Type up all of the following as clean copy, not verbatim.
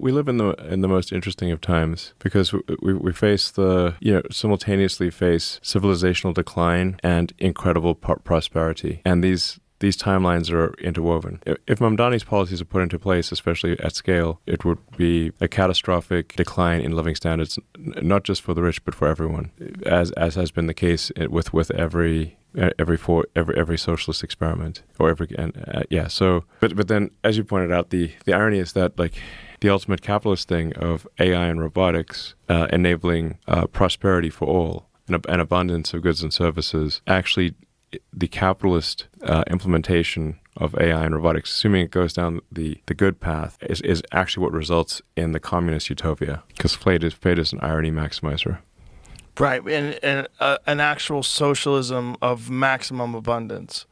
We live in the most interesting of times because we face simultaneously face civilizational decline and incredible prosperity, and these timelines are interwoven. If Mamdani's policies are put into place, especially at scale, it would be a catastrophic decline in living standards, not just for the rich, but for everyone, as has been the case with every socialist experiment but then, as you pointed out, the irony is that the ultimate capitalist thing of AI and robotics enabling prosperity for all and an abundance of goods and services, actually the capitalist implementation of AI and robotics, assuming it goes down the good path, is actually what results in the communist utopia, because fate is an irony maximizer. Right, and an actual socialism of maximum abundance,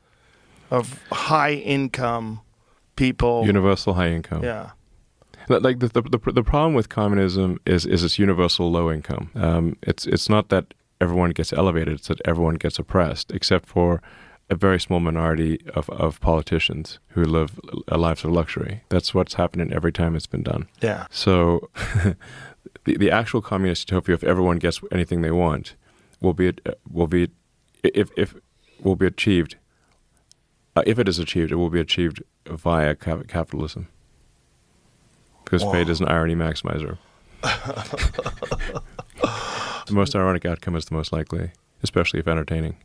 of high income people. Universal high income. Yeah. Like the problem with communism is its universal low income. It's not that everyone gets elevated, it's that everyone gets oppressed, except for a very small minority of politicians who live lives of luxury. That's what's happening every time it's been done. Yeah. So the actual communist utopia, if everyone gets anything they want, will be achieved. If it is achieved, it will be achieved via capitalism. Because fate is an irony maximizer. The most ironic outcome is the most likely, especially if entertaining.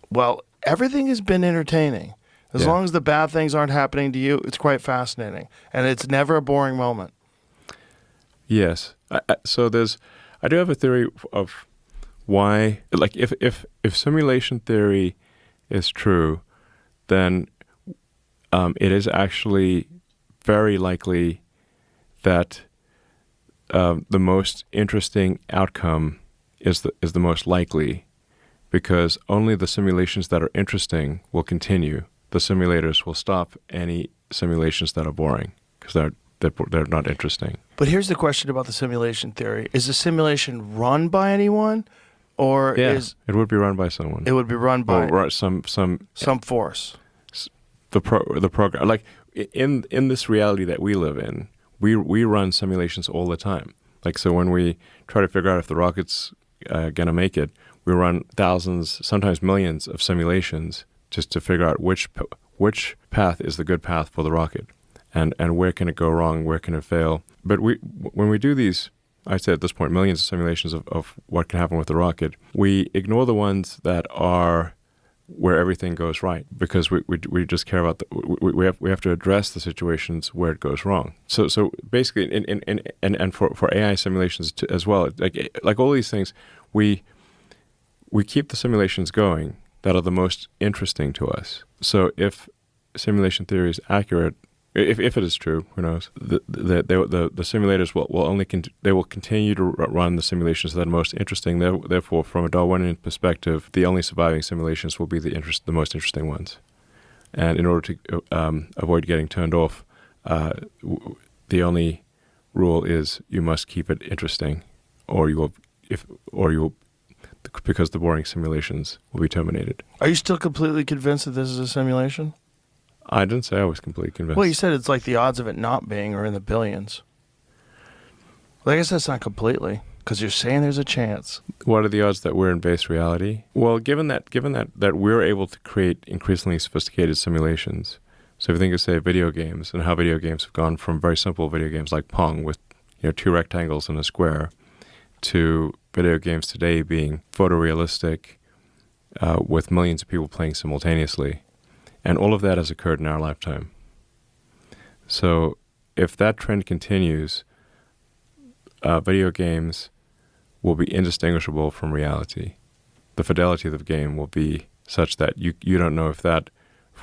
Well, everything has been entertaining. As long as the bad things aren't happening to you, it's quite fascinating. And it's never a boring moment. Yes. So I do have a theory of why, if simulation theory is true, then it is actually very likely that the most interesting outcome is the most likely, because only the simulations that are interesting will continue. The simulators will stop any simulations that are boring because they're not interesting. But here's the question about the simulation theory: is the simulation run by anyone, or it would be run by someone? It would be run by some force. The program, like in this reality that we live in, we run simulations all the time. Like, so when we try to figure out if the rocket's gonna make it, we run thousands, sometimes millions of simulations just to figure out which path is the good path for the rocket, and where can it go wrong, where can it fail. But when we do these, I'd say at this point, millions of simulations of what can happen with the rocket, we ignore the ones that are where everything goes right, because we just care about we have to address the situations where it goes wrong. So basically, and for AI simulations as well, like all these things, we keep the simulations going that are the most interesting to us. So if simulation theory is accurate, if it is true, who knows? The simulators will continue to run the simulations that are most interesting. Therefore, from a Darwinian perspective, the only surviving simulations will be the most interesting ones. And in order to avoid getting turned off, the only rule is you must keep it interesting, because the boring simulations will be terminated. Are you still completely convinced that this is a simulation? I didn't say I was completely convinced. Well, you said it's like the odds of it not being are in the billions. Well, I guess that's not completely, because you're saying there's a chance. What are the odds that we're in base reality? Well, given that we're able to create increasingly sophisticated simulations, so if you think of, say, video games and how video games have gone from very simple video games like Pong with two rectangles and a square, to video games today being photorealistic with millions of people playing simultaneously. And all of that has occurred in our lifetime. So if that trend continues, video games will be indistinguishable from reality. The fidelity of the game will be such that you don't know if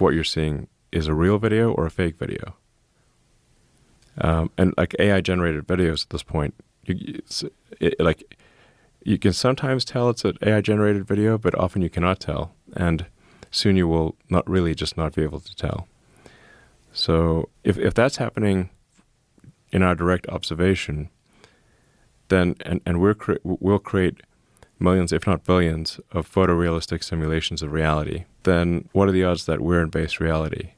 what you're seeing is a real video or a fake video. And like AI-generated videos at this point, you can sometimes tell it's an AI-generated video, but often you cannot tell. And soon you will not be able to tell. So if that's happening in our direct observation, then and we'll create millions, if not billions, of photorealistic simulations of reality, then what are the odds that we're in base reality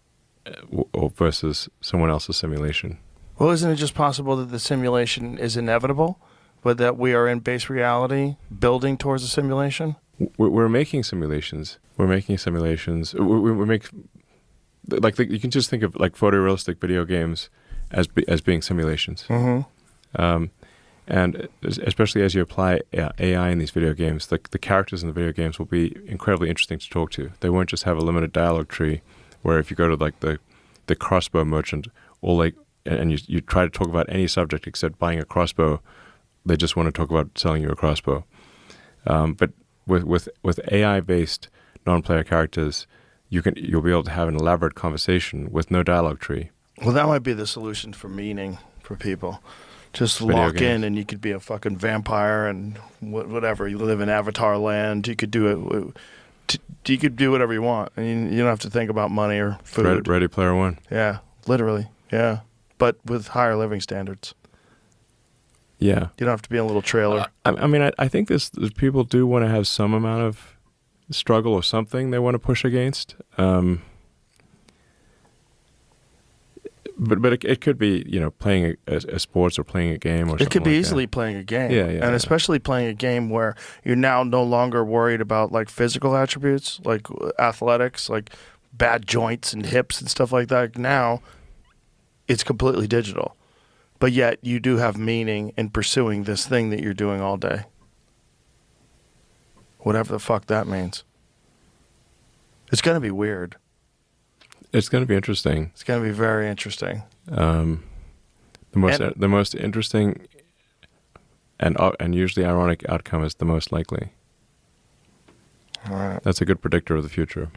versus someone else's simulation? Well, isn't it just possible that the simulation is inevitable, but that we are in base reality building towards a simulation? We're making simulations. We're making simulations. We make you can just think of like photorealistic video games as being simulations. And especially as you apply AI in these video games, the characters in the video games will be incredibly interesting to talk to. They won't just have a limited dialogue tree, where if you go to like the crossbow merchant, and you try to talk about any subject except buying a crossbow, they just want to talk about selling you a crossbow. But with AI-based non-player characters, you'll be able to have an elaborate conversation with no dialogue tree. Well, that might be the solution for meaning for people. Just Video lock games. in, and you could be a fucking vampire and whatever. You live in Avatar land. You could do it. You could do whatever you want, and you don't have to think about money or food. Ready Player One. Yeah, literally. Yeah, but with higher living standards. Yeah. You don't have to be in a little trailer. I mean, I think this people do want to have some amount of struggle or something they want to push against. But it could be, playing a sports or playing a game or something. It could be like easily that. playing a game. Yeah, And especially playing a game where you're now no longer worried about like physical attributes, like athletics, like bad joints and hips and stuff like that. Now it's completely digital. But yet you do have meaning in pursuing this thing that you're doing all day. Whatever the fuck that means. It's going to be weird. It's going to be interesting. It's going to be very interesting. The most interesting and usually ironic outcome is the most likely. All right. That's a good predictor of the future.